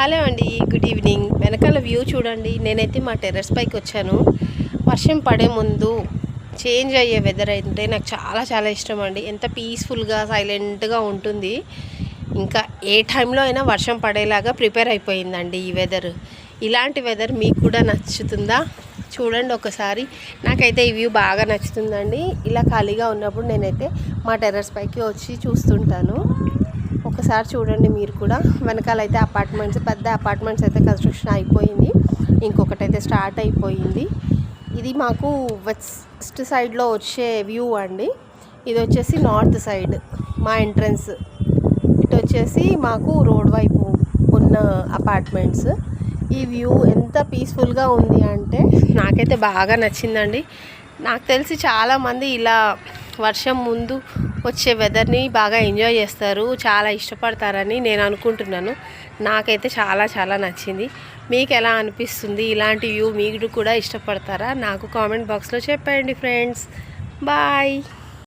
Hello అండి, good evening. వెనకాల view చూడండి. నేనైతే మా టెర్రస్ పైకి వచ్చాను. వర్షం పడే ముందు చేంజ్ అయ్యే వెదర్ అంటే నాకు చాలా చాలా ఇష్టం అండి. ఎంత పీస్ఫుల్గా సైలెంట్గా ఉంటుంది. ఇంకా ఏ టైంలో అయినా వర్షం పడేలాగా ప్రిపేర్ అయిపోయిందండి ఈ వెదర్. ఇలాంటి వెదర్ మీకు కూడా నచ్చుతుందా? చూడండి ఒకసారి. నాకైతే ఈ వ్యూ బాగా నచ్చుతుందండి. ఇలా ఖాళీగా ఉన్నప్పుడు నేనైతే మా టెర్రస్ పైకి వచ్చి చూస్తుంటాను. ఒకసారి చూడండి మీరు కూడా. వెనకాలైతే అపార్ట్మెంట్స్, పెద్ద అపార్ట్మెంట్స్ అయితే కన్స్ట్రక్షన్ అయిపోయింది. ఇంకొకటి అయితే స్టార్ట్ అయిపోయింది. ఇది మాకు వెస్ట్ సైడ్లో వచ్చే వ్యూ అండి. ఇది వచ్చేసి నార్త్ సైడ్ మా ఎంట్రన్స్. ఇటు వచ్చేసి మాకు రోడ్ వైపు ఉన్న అపార్ట్మెంట్స్. ఈ వ్యూ ఎంత పీస్ఫుల్గా ఉంది అంటే నాకైతే బాగా నచ్చిందండి. నాకు తెలిసి చాలామంది ఇలా వర్షం ముందు వచ్చే వెదర్ని బాగా ఎంజాయ్ చేస్తారు, చాలా ఇష్టపడతారని నేను అనుకుంటున్నాను. నాకైతే చాలా చాలా నచ్చింది. మీకు ఎలా అనిపిస్తుంది? ఇలాంటి వ్యూ మీరు కూడా ఇష్టపడతారా? నాకు కామెంట్ బాక్స్లో చెప్పండి ఫ్రెండ్స్. బాయ్.